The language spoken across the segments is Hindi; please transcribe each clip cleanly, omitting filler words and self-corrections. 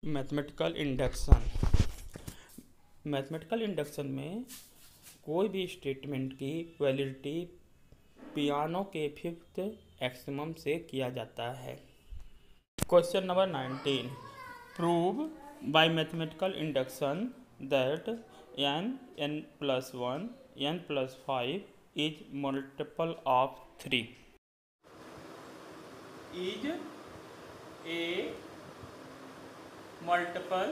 Mathematical induction. मैथमेटिकल इंडक्शन में कोई भी स्टेटमेंट की वैलिडिटी पियानो के फिफ्थ एक्सिमम से किया जाता है। Question number 19, prove by mathematical induction that n plus 1 n plus 5 is multiple of 3 is a multiple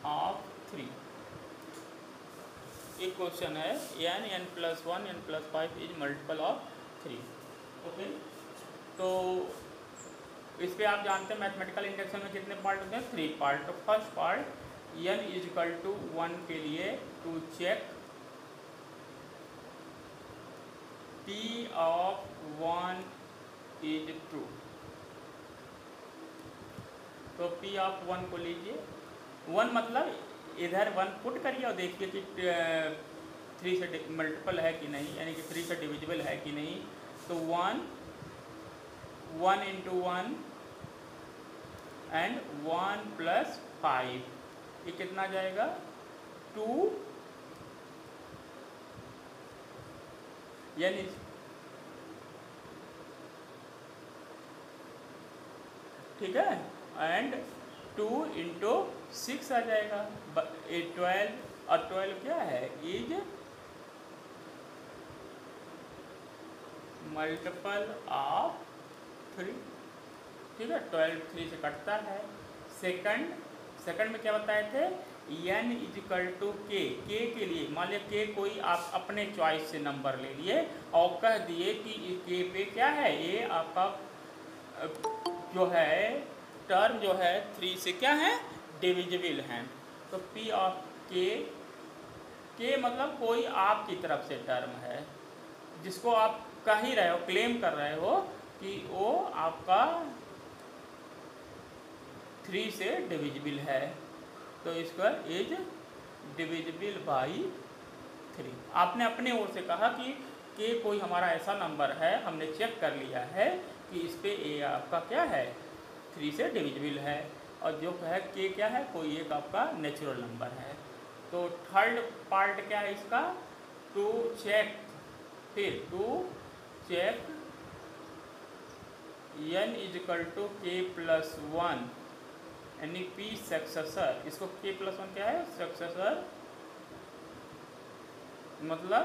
of 3। एक क्वेश्चन है n plus 1 n plus 5 is multiple of 3। Okay, तो इस पे आप जानते हैं मैथमेटिकल इंडक्शन में कितने पार्ट होते हैं? 3 पार्ट। तो first part n equal to 1 के लिए to check p of 1 is true. तो p ऑफ 1 को लीजिए, 1 मतलब इधर 1 पुट करिए और देखिए कि 3 से मल्टीपल है कि नहीं, यानी कि 3 से डिविजिबल है कि नहीं। तो 1 इंटू 1 एंड 1 प्लस 5, ये कितना जाएगा? 2 यानी ठीक है, एंड 2 इंटू 6 आ जाएगा 12, और 12 क्या है? Is multiple of 3। ठीक है, 12 3 से कटता है। सेकंड में क्या बताए थे? n इजिकल टू के के लिए मान लिया के कोई आप अपने चॉइस से नंबर ले लिए और कह दिए कि के पे क्या है, ये आपका जो है टर्म जो है 3 से क्या है? डिविजिबल हैं। तो p ऑफ के मतलब कोई आपकी तरफ से टर्म है जिसको आप कह ही रहे हो, क्लेम कर रहे हो कि वो आपका 3 से डिविजिबल है। तो इसका इज डिविजिबल बाई 3। आपने अपने ओर से कहा कि के कोई हमारा ऐसा नंबर है, हमने चेक कर लिया है कि इस पे ए आपका क्या है? 3 से डिविजिबल है, और जो है के क्या है? कोई एक आपका नेचुरल नंबर है। तो थर्ड पार्ट क्या है इसका? टू चेक, फिर to check n equal to k plus 1 यानी p सक्सेसर। इसको k प्लस 1 क्या है? सक्सेसर, मतलब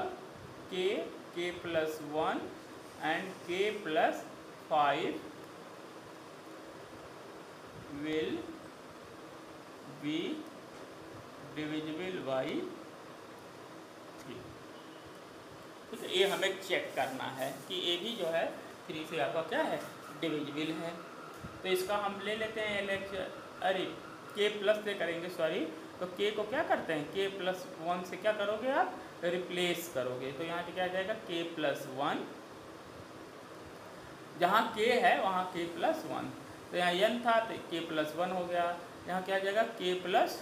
k plus 1 and k plus 5 will be divisible by 3। ठीक है, ये हमें चेक करना है कि ये भी जो है 3 से आपका क्या है? डिविजिबल है। तो इसका हम ले लेते हैं अरे के प्लस से करेंगे, सॉरी। तो के को क्या करते हैं? के प्लस 1 से क्या करोगे आप? रिप्लेस करोगे। तो यहाँ पे क्या आ जाएगा? के प्लस 1, जहाँ के है वहाँ के प्लस 1। तो यहाँ n था तो के प्लस 1 हो गया। यहाँ क्या आ जाएगा? के प्लस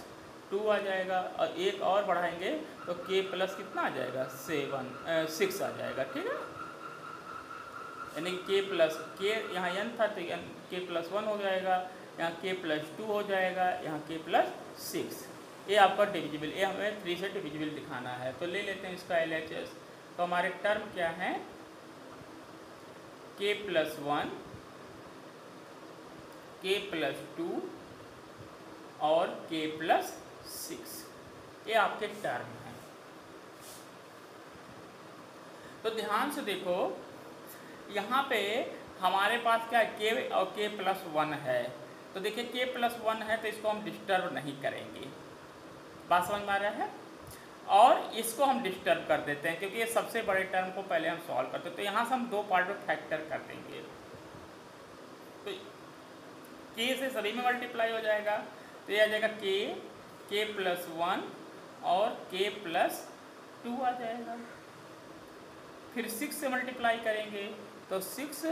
2 आ जाएगा, और एक और बढ़ाएंगे तो के प्लस कितना आ जाएगा? 6 आ जाएगा। ठीक है, यानी के प्लस के यहाँ n था तो के प्लस 1 हो जाएगा, यहाँ के प्लस 2 हो जाएगा, यहाँ के प्लस 6। ये आपका डिविजिबल, ये हमें 3 से डिविजिबल दिखाना है। तो ले लेते हैं इसका LHS। तो हमारे टर्म क्या हैं? के प्लस 1, के प्लस 2 और के प्लस 6, ये आपके टर्म हैं। तो ध्यान से देखो, यहाँ पे हमारे पास क्या है? के और के प्लस 1 है। तो देखिए के प्लस 1 है तो इसको हम डिस्टर्ब नहीं करेंगे। बात समझ में आ रहा है? और इसको हम डिस्टर्ब कर देते हैं क्योंकि ये सबसे बड़े टर्म को पहले हम सॉल्व करते हैं। तो यहाँ से हम 2 पार्ट में फैक्टर कर देंगे, तो के से सभी में मल्टीप्लाई हो जाएगा। तो ये आ जाएगा के प्लस 1 और के प्लस 2 आ जाएगा। फिर 6 से मल्टीप्लाई करेंगे तो 6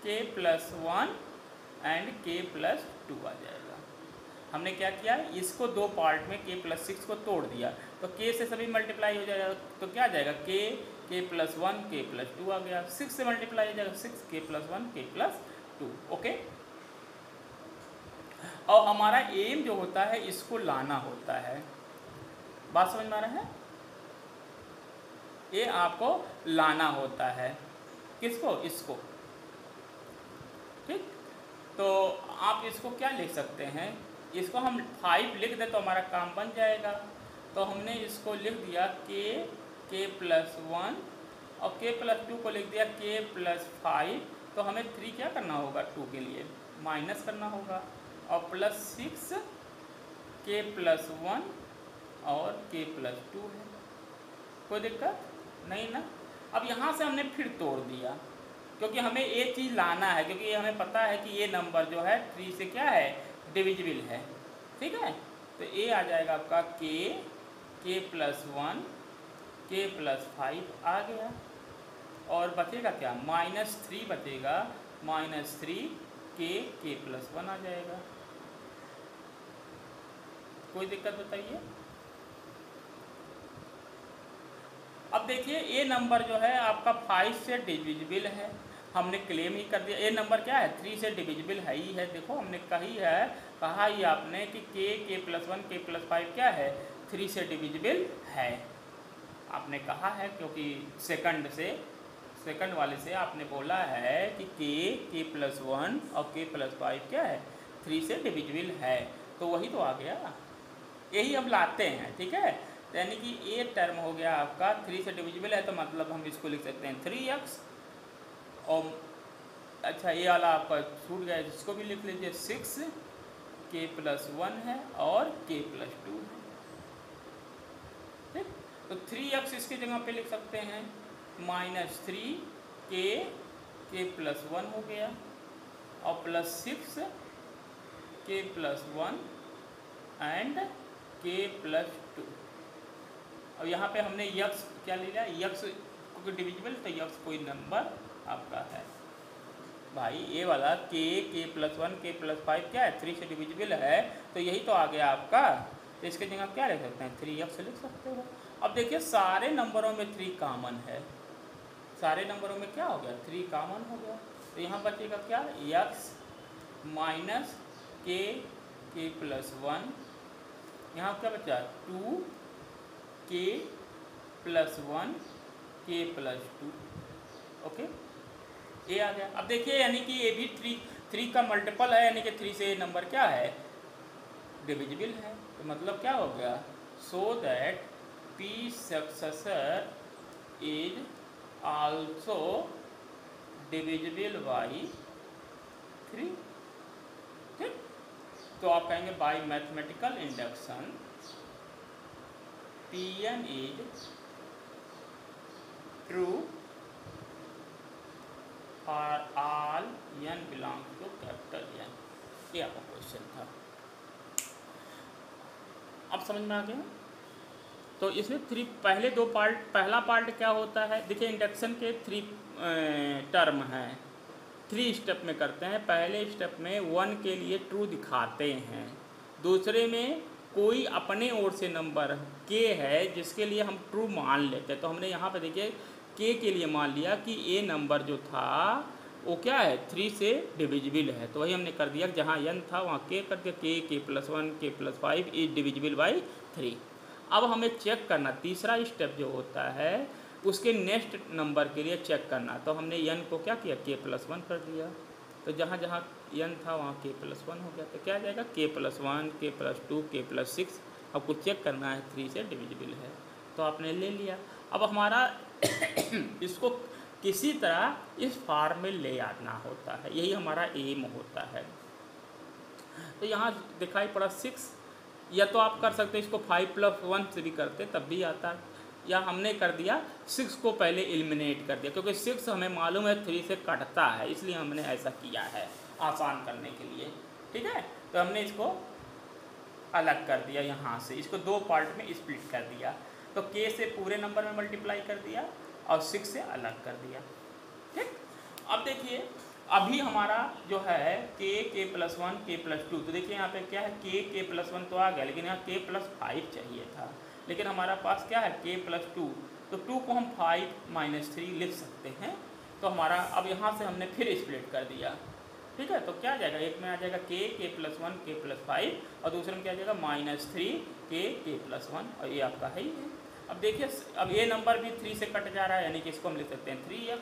के प्लस 1 एंड के प्लस 2 आ जाएगा। हमने क्या किया? इसको 2 पार्ट में के प्लस 6 को तोड़ दिया, तो के से सभी मल्टीप्लाई हो जाएगा। तो क्या आ जाएगा? के प्लस 1 के प्लस 2 आ गया। 6 से मल्टीप्लाई हो जाएगा 6 के प्लस 1 के प्लस 2। ओके, और हमारा एम जो होता है इसको लाना होता है। बात समझ में आ रहा है? ये आपको लाना होता है, किसको? इसको। ठीक, तो आप इसको क्या लिख सकते हैं, इसको हम 5 लिख दें तो हमारा काम बन जाएगा। तो हमने इसको लिख दिया के प्लस 1 और के प्लस 2 को लिख दिया के प्लस 5। तो हमें 3 क्या करना होगा 2 के लिए माइनस करना होगा, और प्लस 6 के प्लस 1 और के प्लस 2 है। कोई दिक्कत नहीं ना? अब यहाँ से हमने फिर तोड़ दिया क्योंकि हमें ये चीज़ लाना है, क्योंकि हमें पता है कि ये नंबर जो है 3 से क्या है, डिविजिबल है। ठीक है, तो ये आ जाएगा आपका के प्लस 1 के प्लस 5 आ गया, और बचेगा क्या, -3 बचेगा, -3 के प्लस 1 आ जाएगा। कोई दिक्कत बताइए? अब देखिए ये नंबर जो है आपका 5 से डिविजिबल है, हमने क्लेम ही कर दिया। ये नंबर क्या है, 3 से डिविजिबल है ही है। देखो हमने कहा ही आपने कि के प्लस 1 के प्लस 5 क्या है, 3 से डिविजिबल है। आपने कहा है क्योंकि सेकंड वाले से आपने बोला है कि के प्लस 1 और के प्लस 5 क्या है, 3 से डिविजिबल है, तो वही तो आ गया, यही हम लाते हैं। ठीक है, तो यानी कि ये टर्म हो गया आपका 3 से डिविजिबल है, तो मतलब हम इसको लिख सकते हैं 3x। और अच्छा ये वाला आपका छूट गया, इसको भी लिख लीजिए 6 के प्लस 1 है और के प्लस 2 है। ठीक, तो 3x इसकी जगह पे लिख सकते हैं -3 के प्लस 1 हो गया, और प्लस 6 के प्लस 1 एंड के प्लस 2। अब यहाँ पे हमने यक्स क्या ले लिया, यक्स क्योंकि डिविजिबल, तो यक्स कोई नंबर आपका है भाई। ये वाला के प्लस 1 के प्लस 5 क्या है, 3 से डिविजिबल है, तो यही तो आ गया आपका। तो इसके जगह क्या लिख सकते हैं, 3x लिख सकते हो। अब देखिए सारे नंबरों में 3 कॉमन है, सारे नंबरों में क्या हो गया, 3 कॉमन हो गया। तो यहाँ बचेगा क्या, x माइनस के प्लस 1, यहाँ क्या बचा 2 के प्लस 1 के प्लस 2। ओके, ये आ गया। अब देखिए यानी कि ये भी 3 का मल्टीपल है, यानी कि 3 से नंबर क्या है, डिविजिबल है। तो मतलब क्या हो गया, so that P successor is also divisible by 3। ठीक, तो आप कहेंगे by mathematical induction Pn is true for all n belongs to capital N। ये आपका क्वेश्चन था, अब समझ में आ गया। तो इसमें 3 पहले 2 पार्ट, पहला पार्ट क्या होता है, देखिए इंडक्शन के 3 टर्म हैं, 3 स्टेप में करते हैं। पहले स्टेप में 1 के लिए ट्रू दिखाते हैं, दूसरे में कोई अपने ओर से नंबर k है जिसके लिए हम ट्रू मान लेते हैं। तो हमने यहाँ पे देखिए k के लिए मान लिया कि ये नंबर जो था वो क्या है, 3 से डिविजिबल है, तो वही हमने कर दिया, जहाँ n था वहाँ k कर दिया, के प्लस 1 के प्लस 5 इज डिविजिबल बाई 3। अब हमें चेक करना, तीसरा स्टेप जो होता है उसके नेक्स्ट नंबर के लिए चेक करना। तो हमने n को क्या किया, के प्लस 1 कर दिया, तो जहाँ जहाँ n था वहाँ के प्लस 1 हो गया, तो क्या आ जाएगा, के प्लस 1 के प्लस 2 के प्लस 6। अब कुछ चेक करना है, 3 से डिविजिबल है, तो आपने ले लिया। अब हमारा इसको किसी तरह इस फॉर्म में ले आना होता है, यही हमारा एम होता है। तो यहाँ दिखाई पड़ा 6, या तो आप कर सकते इसको 5 + 1 से भी करते तब भी आता है, या हमने कर दिया 6 को पहले एलिमिनेट कर दिया, क्योंकि 6 हमें मालूम है 3 से कटता है, इसलिए हमने ऐसा किया है आसान करने के लिए। ठीक है, तो हमने इसको अलग कर दिया, यहाँ से इसको 2 पार्ट में स्प्लिट कर दिया। तो k से पूरे नंबर में मल्टीप्लाई कर दिया और 6 से अलग कर दिया। ठीक, अब देखिए अभी हमारा जो है के प्लस 1 के प्लस 2, तो देखिए यहाँ पे क्या है, के प्लस 1 तो आ गया, लेकिन यहाँ के प्लस 5 चाहिए था, लेकिन हमारा पास क्या है, के प्लस 2, तो 2 को हम 5 - 3 लिख सकते हैं। तो हमारा अब यहाँ से हमने फिर स्प्लिट कर दिया, ठीक है, तो क्या आ जाएगा, एक में आ जाएगा के प्लस 1 के प्लस 5 और दूसरे में क्या आ जाएगा -3 के प्लस 1 और ये आपका है ही है। अब देखिए अब ये नंबर भी 3 से कट जा रहा है, यानी कि इसको हम लिख सकते हैं 3x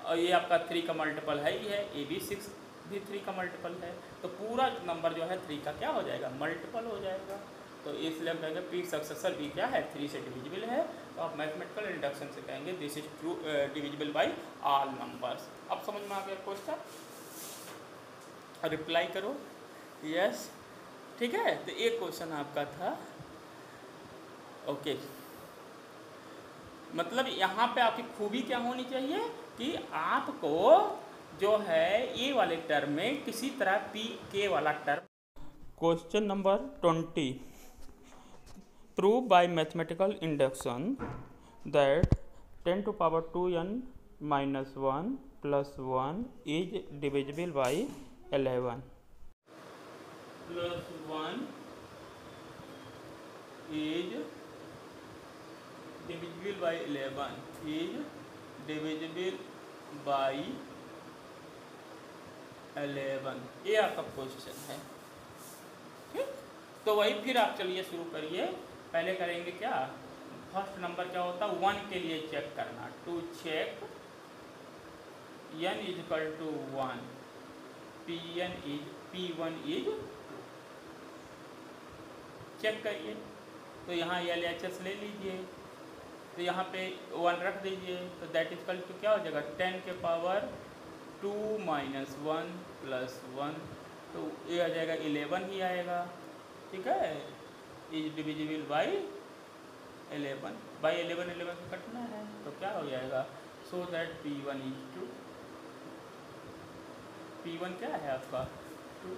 और ये आपका 3 का मल्टीपल है ही है, ये भी 6 भी 3 का मल्टीपल है, तो पूरा नंबर जो है 3 का क्या हो जाएगा, मल्टीपल हो जाएगा। तो इसलिए हम कहेंगे पी सक्सेसर भी क्या है 3 से डिविजिबल है। तो आप मैथमेटिकल इंडक्शन से कहेंगे this is true divisible by all numbers. अब समझ में आ गया क्वेश्चन, रिप्लाई करो यस। ठीक है, तो एक क्वेश्चन आपका था ओके। मतलब यहाँ पे आपकी खूबी क्या होनी चाहिए कि आपको जो है ए वाले टर्म में किसी तरह पी के वाला term. Question number 20, prove by mathematical induction that 10 to power 2n minus 1 plus 1 is divisible by 11 plus 1 is divisible by 11 is divisible by 11, ये आपका क्वेश्चन है। ठीक, तो वही फिर आप चलिए शुरू करिए। पहले करेंगे क्या, फर्स्ट नंबर क्या होता है 1 के लिए चेक करना, to check n is equal to 1 p1 is check करिए। तो यहाँ LHS ले लीजिए, तो यहाँ पे 1 रख दीजिए, तो दैट इज इक्वल टू क्या हो जाएगा 10 के पावर 2 minus 1 plus 1, तो ये आ जाएगा 11 ही आएगा। ठीक है, इज डिविजिबल बाई 11 बाई 11 को कटना है, तो क्या हो जाएगा, so that p1 is 2, p1 क्या है आपका 2।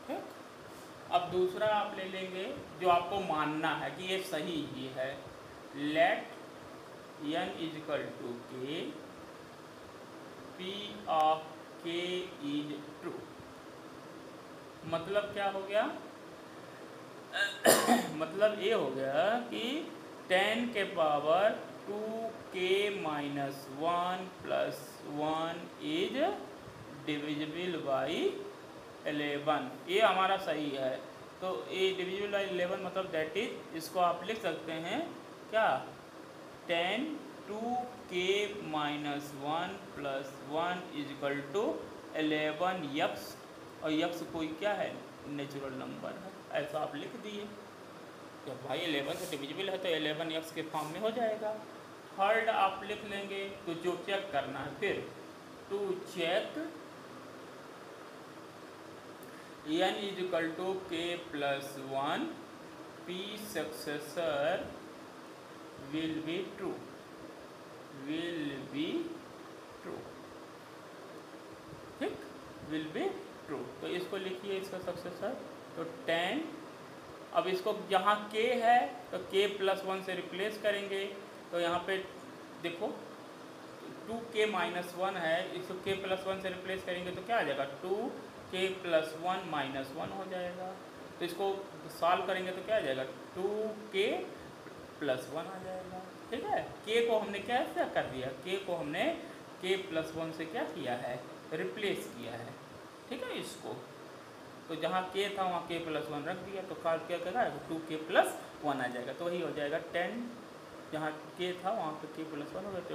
ठीक, अब दूसरा आप ले लेंगे जो आपको मानना है कि ये सही ही है, let n is equal to k p of k is true. मतलब क्या हो गया मतलब ये हो गया कि 10 के power 2k minus 1 plus 1 is divisible by 11, ये हमारा सही है। तो ये डिविजिबल बाई 11 मतलब दैट इज, इसको आप लिख सकते हैं क्या 10 2k minus 1 plus 1 is equal to 11x, और यक्स कोई क्या है नेचुरल नंबर है, ऐसा आप लिख दिए। तो भाई 11 से डिविजिबल है तो 11x के फॉर्म में हो जाएगा। थर्ड आप लिख लेंगे, तो जो चेक करना है फिर to check n is equal to k plus 1 p successor will be true, ठीक, विल बी ट्रू। तो इसको लिखिए इसका सक्सेसर, तो 10, अब इसको यहाँ k है तो k प्लस 1 से रिप्लेस करेंगे, तो यहाँ पे देखो 2k माइनस 1 है, इसको k प्लस 1 से रिप्लेस करेंगे तो क्या आ जाएगा 2k प्लस 1 माइनस 1 हो जाएगा। तो इसको सॉल्व करेंगे तो क्या आ जाएगा 2k प्लस 1 आ जाएगा। ठीक है, k को हमने क्या कर दिया, k को हमने k प्लस 1 से क्या किया है, रिप्लेस किया है। ठीक है, इसको तो जहाँ k था वहाँ k प्लस 1 रख दिया, तो काल क्या करेगा 2k प्लस 1 आ जाएगा, तो वही हो जाएगा 10, जहाँ k था वहाँ पे k प्लस 1 होगा, तो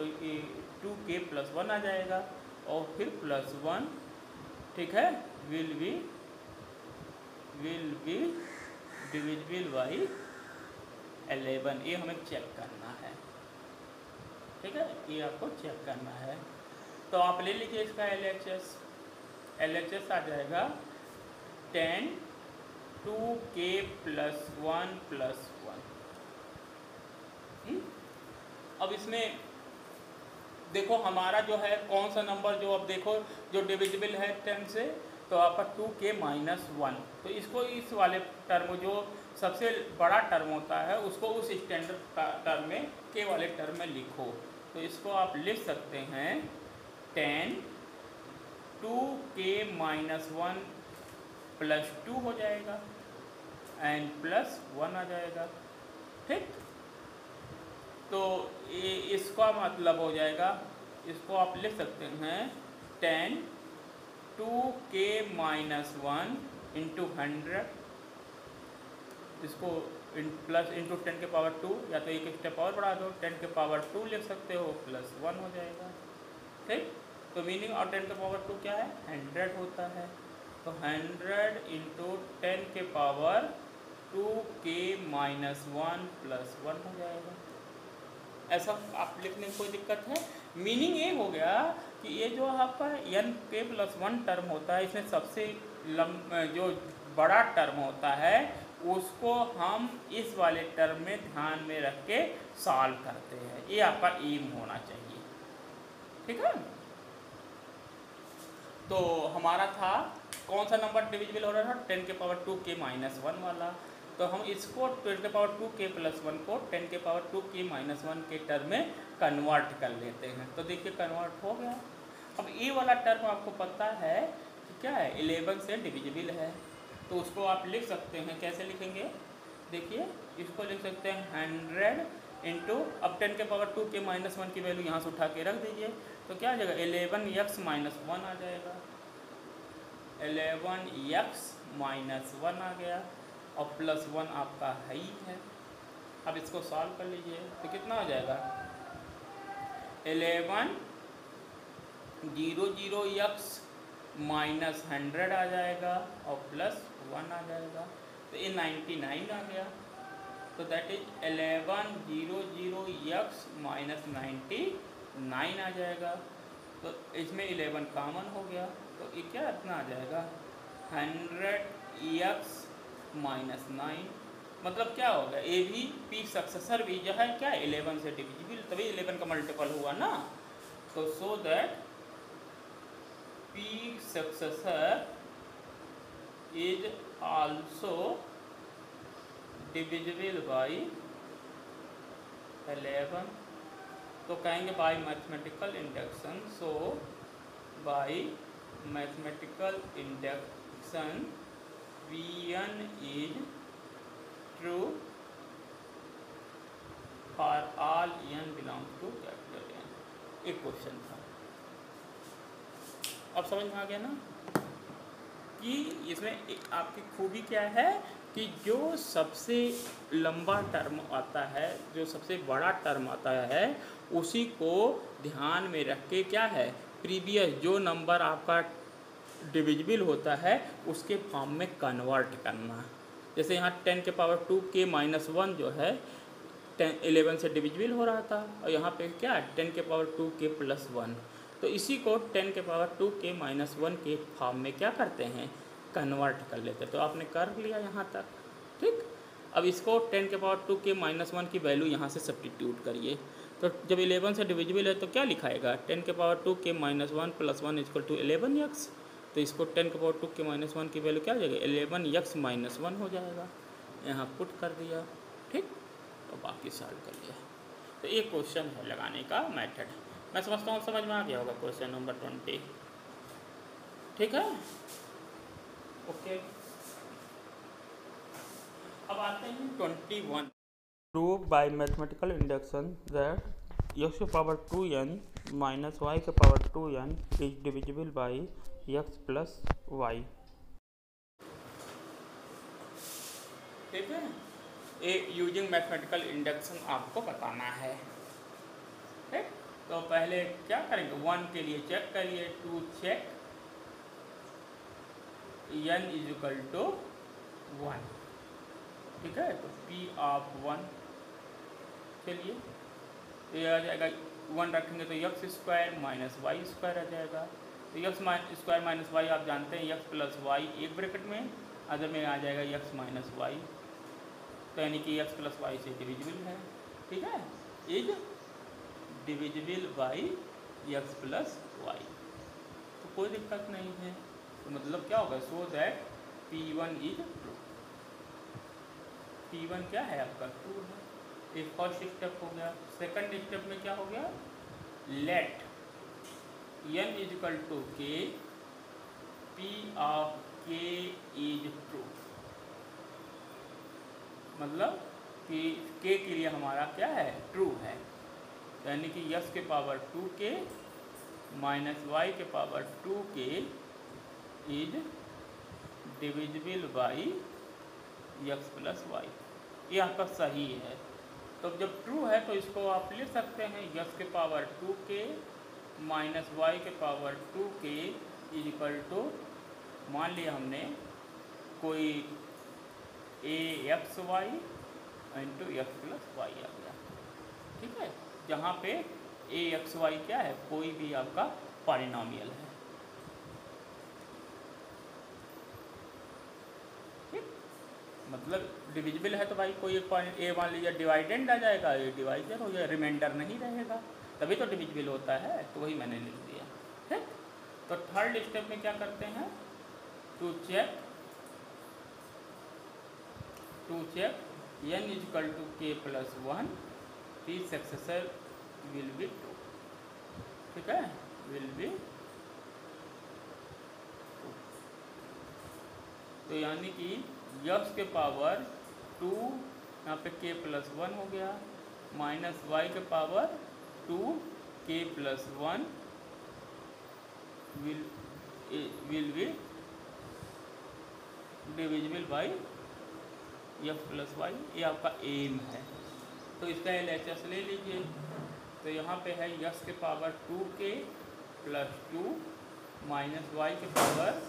2k प्लस 1 आ जाएगा, और फिर प्लस 1, ठीक है, विल बी डिविजिबल बाई 11, ये हमें चेक करना है। ठीक है, ये आपको चेक करना है। तो आप ले लीजिए इसका LHS आ जाएगा 10 2k प्लस 1 प्लस 1। अब इसमें देखो हमारा जो है कौन सा नंबर जो अब देखो जो डिविजिबल है 10 से, तो आपका 2k माइनस 1, तो इसको इस वाले टर्म जो सबसे बड़ा टर्म होता है उसको उस स्टैंडर्ड टर्म में k वाले टर्म में लिखो। तो इसको आप लिख सकते हैं 10 2k माइनस 1 प्लस 2 हो जाएगा एंड प्लस 1 आ जाएगा। ठीक, तो इसका मतलब हो जाएगा, इसको आप लिख सकते हैं 10 2k माइनस 1 इंटू 100, इसको प्लस इंटू 10 के पावर 2, या तो एक स्टेप और बढ़ा दो 10 के पावर 2 लिख सकते हो, प्लस 1 हो जाएगा। ठीक, तो मीनिंग और 10 के पावर 2 क्या है, 100 होता है। तो 100 इंटू 10 के पावर 2k माइनस 1 प्लस 1 हो जाएगा। ऐसा आप लिखने में कोई दिक्कत है? मीनिंग ये हो गया कि ये जो आपका n k+1 टर्म होता है, इसमें सबसे जो बड़ा टर्म होता है उसको हम इस वाले टर्म में ध्यान में रख के सॉल्व करते हैं। ये आपका एम होना चाहिए। ठीक है, तो हमारा था कौन सा नंबर डिविजिबल हो रहा था, 10 के पावर 2k माइनस 1 वाला। तो हम इसको 10 के पावर 2k प्लस 1 को 10 के पावर 2k माइनस 1 के टर्म में कन्वर्ट कर लेते हैं। तो देखिए कन्वर्ट हो गया। अब ये वाला टर्म आपको पता है कि क्या है, 11 से डिविजिबल है, तो उसको आप लिख सकते हैं। कैसे लिखेंगे, देखिए इसको लिख सकते हैं 100 इंटू, अब 10 के पावर 2k माइनस 1 की वैल्यू यहाँ से उठा के रख दीजिए, तो क्या आ जाएगा 11x माइनस 1 आ जाएगा। 11x माइनस 1 आ गया और प्लस 1 आपका है ही है। अब इसको सॉल्व कर लीजिए तो कितना हो जाएगा, 11 0x माइनस 100 आ जाएगा और प्लस 1 आ जाएगा, तो ये 99 आ गया। तो दैट इज 11 0x माइनस 99 आ जाएगा। तो इसमें 11 कॉमन हो गया, तो ये क्या इतना आ जाएगा 100x माइनस 9। मतलब क्या होगा, ए भी पी सक्सेसर भी जो है क्या 11 से डिविजिबल, तभी 11 का मल्टीपल हुआ ना। तो सो that P successor is also divisible by 11। तो कहेंगे bye mathematical induction, so by mathematical induction P1 is true for all n belongs to capital N। एक क्वेश्चन था, अब समझ में आ गया ना कि इसमें एक आपकी खूबी क्या है कि जो सबसे लंबा टर्म आता है, जो सबसे बड़ा टर्म आता है, उसी को ध्यान में रख के क्या है प्रीवियस जो नंबर आपका डिविजिबल होता है उसके फॉर्म में कन्वर्ट करना। जैसे यहाँ 10 के पावर 2k माइनस 1 जो है 11 से डिविजिबल हो रहा था, और यहाँ पे क्या 10 के पावर 2k प्लस 1, तो इसी को 10 के पावर 2k माइनस 1 के फॉर्म में क्या करते हैं कन्वर्ट कर लेते हैं। तो आपने कर लिया यहाँ तक। ठीक, अब इसको 10 के पावर 2k माइनस 1 की वैल्यू यहाँ से सब्स्टिट्यूट करिए। तो जब 11 से डिविजिबल है तो क्या लिखाएगा 10 के power 2k minus 1 plus 1 equal to 11x। तो इसको 10 के पावर 2k माइनस 1 की वैल्यू क्या हो जाएगा 11x माइनस 1 हो जाएगा। यहाँ पुट कर दिया, ठीक, तो बाकी सॉल्व कर लिया। तो ये क्वेश्चन है लगाने का मेथड। मैं समझता हूँ समझ में आ गया होगा क्वेश्चन नंबर 20। ठीक है, ओके। अब आते हैं 21। Prove by mathematical induction that x की पावर 2n माइनस y के power 2n is divisible by x plus y। ठीक है, ये यूजिंग मैथमेटिकल इंडक्शन आपको बताना है। ठीक, तो पहले क्या करेंगे 1 के लिए चेक करिए, 2 check n is equal to 1। ठीक है, तो p ऑफ 1 के लिए तो ये आ जाएगा 1 रखेंगे तो x square minus Y square आ जाएगा। तो x स्क्वायर माइनस वाई आप जानते हैं x प्लस वाई एक ब्रैकेट में, अदर में आ जाएगा x माइनस वाई, तो यानी कि x प्लस वाई से डिविजिबल है। ठीक है, is divisible by x plus y, तो कोई दिक्कत नहीं है। तो मतलब क्या होगा, so that P1 is true. P1 क्या है आपका ट्रू है। एक फर्स्ट स्टेप हो गया। सेकंड स्टेप में क्या हो गया, let n is equal to k P of k is true. मतलब कि k के लिए हमारा क्या है ट्रू है, यानी कि x के पावर 2k माइनस y के power 2k is divisible by x plus y, ये आपका सही है। तो जब ट्रू है तो इसको आप लिख सकते हैं एक्स के पावर 2k माइनस वाई के power 2k is equal to, मान लिया हमने कोई A X Y into X plus Y आ गया, ठीक है, जहाँ पे ए एक्स वाई क्या है, कोई भी आपका पॉलिनॉमियल है, ठीक। मतलब डिविजिबल है तो भाई कोई एक पॉइंट ए मान लीजिए डिवाइडेंड आ जाएगा, ये डिवाइजर हो जाएगा, रिमाइंडर नहीं रहेगा, तभी तो डिविजिबल होता है, तो वही मैंने लिख दिया, ठीक। तो थर्ड स्टेप में क्या करते हैं, to check n equal to k plus 1 p successor will be 2, ठीक है, विल बी 2। तो यानी कि x के पावर 2 यहाँ पे k प्लस 1 हो गया, माइनस y के power 2 k plus 1 will be divisible by x plus y, ये आपका एम है। तो इसका LHS ले लीजिए, तो यहाँ पे है एक्स के power 2k plus 2 minus Y के पावर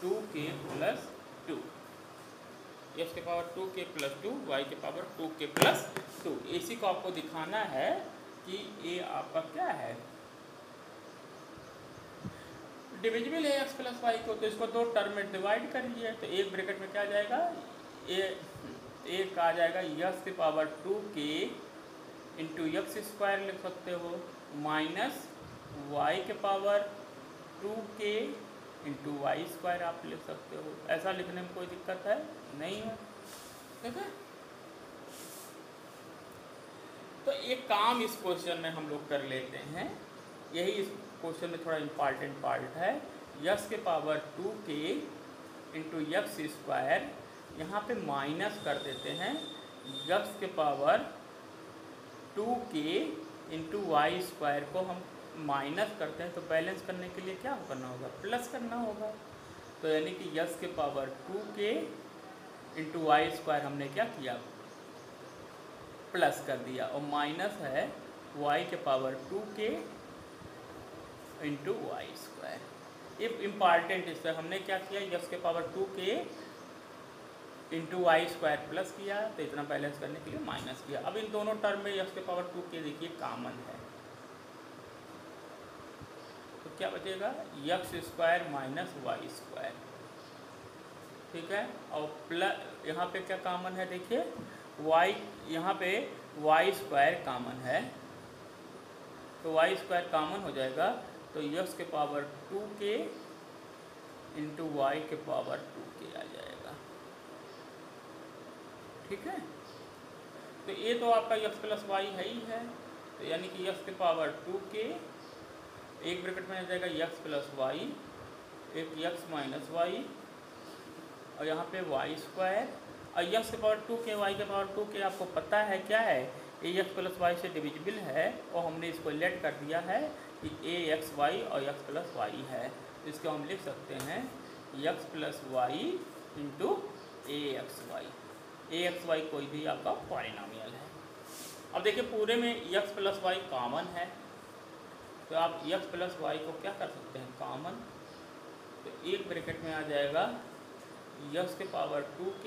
2k प्लस 2, एक्स के पावर 2k प्लस 2 वाई के पावर 2k प्लस 2। इसी को आपको दिखाना है कि ये आपका क्या है, डिविजिबल है एक्स प्लस वाई को, तो इसको दो टर्म में डिवाइड करिए, तो एक ब्रैकेट में क्या आ जाएगा, एक आ जाएगा एक्स के power 2k into x square लिख सकते हो, माइनस वाई के power 2k into y square आप लिख सकते हो। ऐसा लिखने में कोई दिक्कत है नहीं है, ठीक है। तो एक काम इस क्वेश्चन में हम लोग कर लेते हैं, यही इस क्वेश्चन में थोड़ा इम्पॉर्टेंट पार्ट है, एक्स के power 2k into x square, यहाँ पे माइनस कर देते हैं, एक्स के power 2k into y square को हम माइनस करते हैं, तो बैलेंस करने के लिए क्या करना होगा, प्लस करना होगा। तो यानी कि एक्स के power 2k into y square हमने क्या किया, प्लस कर दिया, और माइनस है वाई के power 2k into y square. ये इम्पॉर्टेंट, इससे हमने क्या किया, एक्स के power 2k into y square plus किया, तो इतना बैलेंस करने के लिए माइनस किया। अब इन दोनों टर्म में एक्स के पावर 2k देखिए कॉमन है, तो क्या बचेगा, x square minus Y square, ठीक है। और प्लस यहाँ पे क्या कॉमन है, देखिए वाई, यहाँ पे वाई स्क्वायर कॉमन है, तो वाई स्क्वायर कॉमन हो जाएगा, तो एक्स के पावर 2k इंटू वाई के पावर 2k आ जाएगा, ठीक है। तो ये तो आपका एक्स प्लस वाई है ही है, तो यानी कि एक्स के पावर 2k, एक ब्रैकेट में आ जाएगा एक्स प्लस वाई, एक एक्स माइनस वाई, और यहाँ पे वाई स्क्वायर, और एक्स के पावर 2k वाई के पावर 2k आपको पता है क्या है, ए एक्स प्लस वाई से डिविजिबल है, और हमने इसको लेट कर दिया है कि ए एक्स वाई और एक्स प्लस वाई है, इसको हम लिख सकते हैं x plus Y into A X Y, A X Y कोई भी आपका पॉलिनॉमियल है। अब देखिए पूरे में एक्स प्लस वाई कॉमन है, तो आप एक्स प्लस वाई को क्या कर सकते हैं, कॉमन, तो एक ब्रैकेट में आ जाएगा एक्स के पावर 2k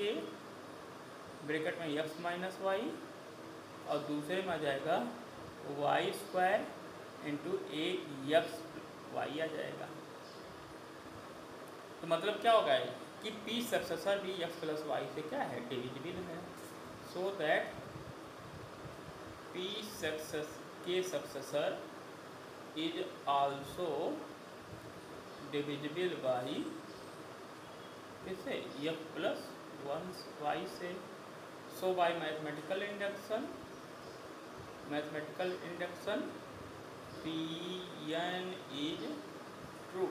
ब्रैकेट में एक्स माइनस वाई, और दूसरे में आ जाएगा Y square into A X Y आ जाएगा। तो मतलब क्या होगा कि पी सक्सेसर भी एक्स प्लस वाई से क्या है, डिविजिबल है, सो दैट पी के successor is also divisible by किससे, एक्स प्लस 1 वाई से। So by mathematical induction Pn is true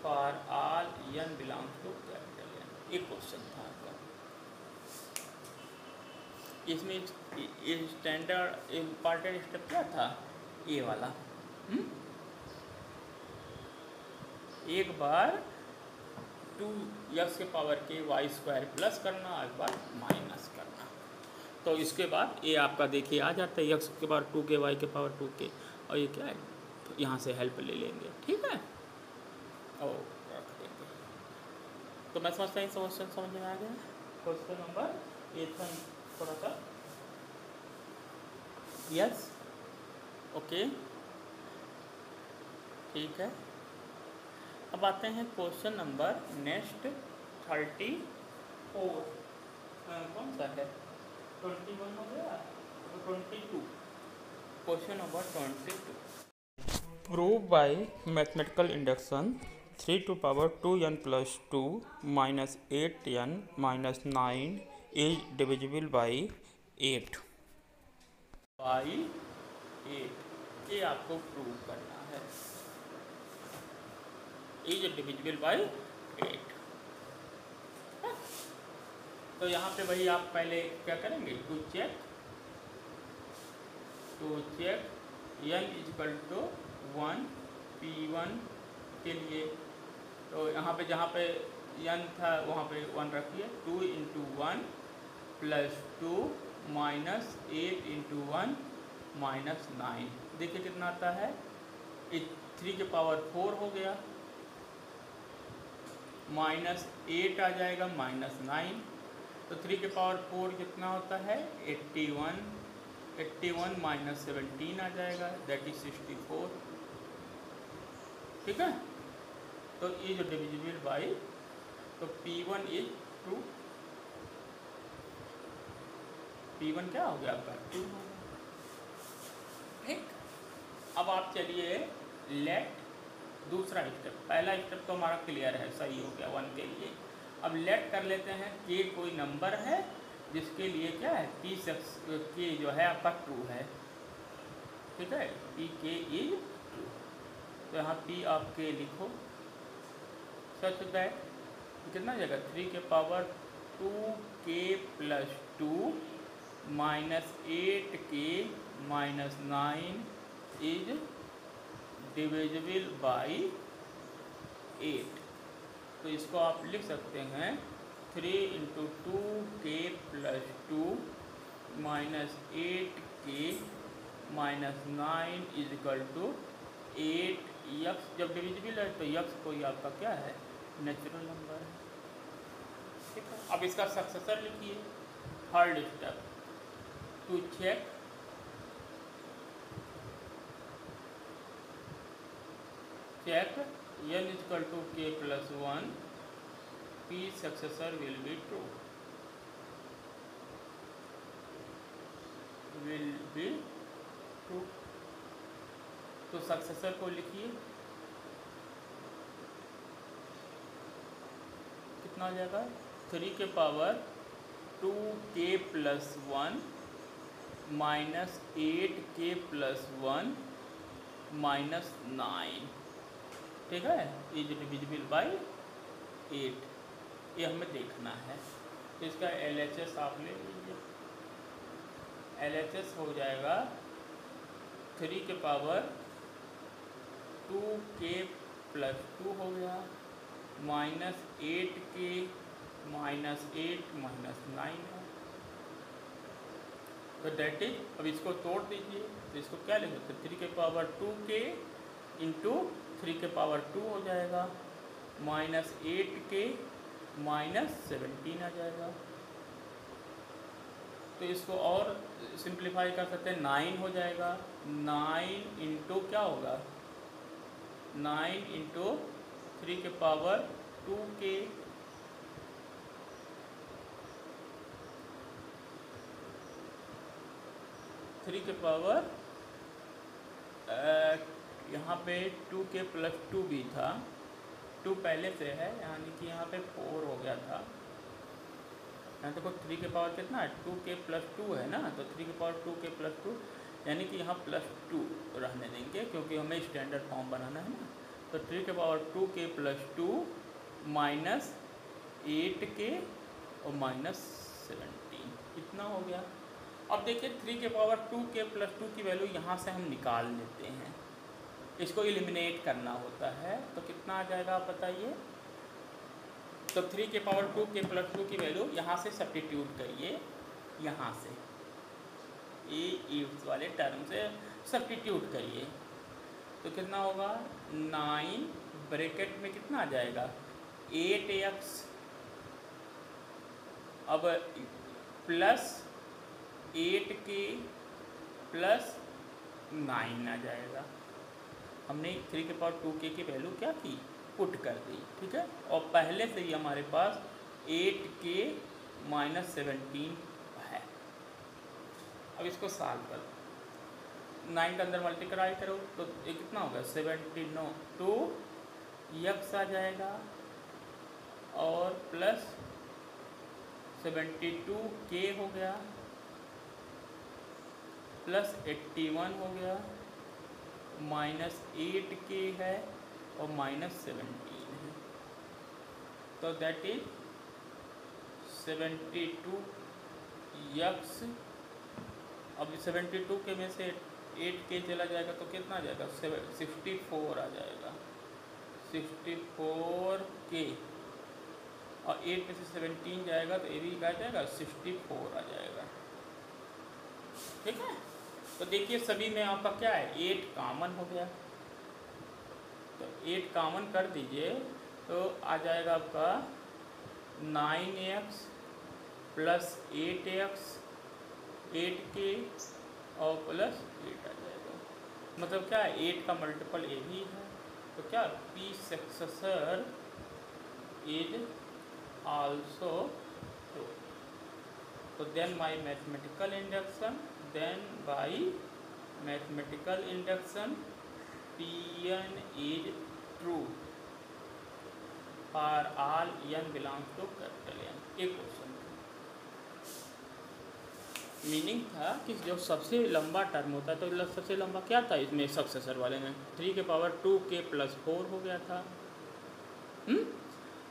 for all n belongs to capital N। एक क्वेश्चन था आपका, इसमें स्टैंडर्ड इम्पॉर्टेंट स्टेप क्या था, ये वाला, एक बार 2x के पावर के वाई स्क्वायर प्लस करना, एक बार माइनस करना। तो इसके बाद ये आपका देखिए आ जाता है x के पावर 2 के y के पावर 2 के, और ये क्या है यहाँ से हेल्प ले लेंगे, ठीक है। और रख देंगे। तो मैं समझता हूँ क्वेश्चन समझ में आ गया। क्वेश्चन नंबर 8 थोड़ा सा यस, ओके, ठीक है। अब आते हैं क्वेश्चन नंबर नेक्स्ट 34। कौन सा है? 21 हो गया, 22। Question number 22। Prove by mathematical induction 3 to power 2n plus 2 minus 8n minus 9 is divisible by 8 by 8। ये आपको प्रूव करना है, इज डिविजिबल बाई 8। तो यहाँ पे भाई आप पहले क्या करेंगे, to check n equal to 1 p1 के लिए। तो यहाँ पे जहाँ पे n था वहाँ पे 1 रखिए। 2 into 1 plus 2 minus 8 into 1 minus 9। देखिए कितना आता है, 3 के पावर 4 हो गया, माइनस 8 आ जाएगा माइनस 9। तो 3 के पावर 4 कितना होता है 81, 81 माइनस 17 आ जाएगा, दैट इज 64, ठीक है। तो इज डिविजिबल बाई, तो P1 इज 2, P1 क्या हो गया आपका 2, ठीक। अब आप चलिए लेट दूसरा स्टेप, पहला स्टेप तो हमारा क्लियर है, सही हो गया 1 के लिए। अब लेट कर लेते हैं के कोई नंबर है जिसके लिए क्या है पी के जो है आपका 2 है, ठीक है, पी के इज 2। तो यहाँ पी आप के लिखो, सच दैट कितना जाएगा 3 के पावर 2 के प्लस 2 माइनस 8 के माइनस 9 इज डिविजिबल बाई 8। तो इसको आप लिख सकते हैं 3 इंटू 2 के प्लस 2 माइनस 8 के माइनस 9 इज इक्वल टू 8। यक्स जब डिविजिबल है तो यक्स कोई आपका क्या है नेचुरल नंबर है, ठीक है। अब इसका सक्सेसर लिखिए, third step, to check n equal to k plus 1 p successor will be true, तो सक्सेसर को लिखिए, कितना आ जाएगा 3 के पावर 2 के प्लस 1 माइनस 8 के प्लस 1 माइनस 9, ठीक है, इज डिविजिबल बाई 8। ये हमें देखना है। तो इसका LHS आप ले लीजिए, LHS हो जाएगा 3 के पावर 2 के प्लस 2 हो गया माइनस 8 के माइनस 8 माइनस 9 है, तो डेट इज, अब इसको तोड़ दीजिए, तो इसको क्या लिख सकते 3 के पावर 2 के इंटू 3 के पावर 2 हो जाएगा माइनस 8 के माइनस 17 आ जाएगा। तो इसको और सिंप्लीफाई कर सकते हैं, 9 हो जाएगा, 9 इंटू क्या होगा 9 इंटू 3 के पावर 2 के 3 के पावर यहाँ पे 2 के प्लस 2 भी था, 2 पहले से है, यानी कि यहाँ पे 4 हो गया था। यहाँ देखो 3 के पावर कितना है 2 के प्लस 2 है ना, तो 3 के पावर 2 के प्लस 2 यानी कि यहाँ प्लस 2 रहने देंगे क्योंकि हमें स्टैंडर्ड फॉर्म बनाना है ना। तो 3 के पावर 2 के प्लस 2 माइनस 8 के और माइनस 17 इतना हो गया। अब देखिए 3 के पावर 2 के प्लस 2 की वैल्यू यहाँ से हम निकाल लेते हैं, इसको एलिमिनेट करना होता है तो कितना आ जाएगा आप बताइए। तो 3 के पावर 2 के प्लस 2 की वैल्यू यहाँ से सब्स्टिट्यूट करिए, यहाँ से ए वाले टर्म से सब्स्टिट्यूट करिए तो कितना होगा 9 ब्रैकेट में कितना आ जाएगा 8x, अब प्लस 8k प्लस 9 आ जाएगा। हमने 3 के पावर 2k की वैल्यू क्या की पुट कर दी, ठीक है। और पहले से ही हमारे पास 8k माइनस 17 है। अब इसको सॉल्व करो, 9 के अंदर मल्टीप्लाई करो तो ये कितना होगा 79 2 x आ जाएगा और प्लस 72k हो गया प्लस 81 हो गया माइनस 8k है और माइनस 17 है, तो दैट इज 72x। अब 72 के में से 8k चला जाएगा तो कितना आ जाएगा 64 आ जाएगा, 64k और 8 में से 17 जाएगा तो ये भी आ जाएगा 64 आ जाएगा, ठीक है। तो देखिए सभी में आपका क्या है 8 कॉमन हो गया, तो 8 कॉमन कर दीजिए तो आ जाएगा आपका 9x प्लस 8x 8k और प्लस 8 आ जाएगा। मतलब क्या है 8 का मल्टीपल ए भी है, तो क्या P successor is also true. तो then by mathematical induction Pn is true for all n belongs to capital N। एक क्वेश्चन मीनिंग था कि जो सबसे लंबा टर्म होता है तो सबसे लंबा क्या था इसमें सक्सेसर वाले में 3 के पावर 2k प्लस 4 हो गया था।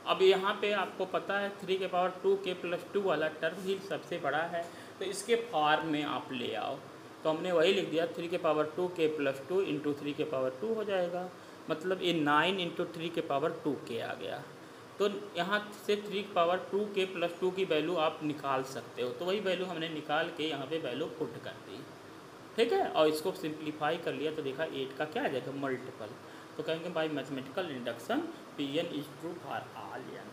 अब यहाँ पे आपको पता है 3 के पावर 2k प्लस 2 वाला टर्म ही सबसे बड़ा है, तो इसके फॉर्म में आप ले आओ। तो हमने वही लिख दिया 3 के पावर 2k प्लस 2 इंटू 3 के पावर 2 हो जाएगा, मतलब ये 9 इंटू 3 के पावर 2k आ गया। तो यहाँ से 3 के पावर 2k प्लस 2 की वैल्यू आप निकाल सकते हो, तो वही वैल्यू हमने निकाल के यहाँ पे वैल्यू पुट कर दी, ठीक है। और इसको सिंप्लीफाई कर लिया तो देखा 8 का क्या आ जाएगा मल्टीपल। तो कहेंगे bye mathematical induction Pn is true for all n।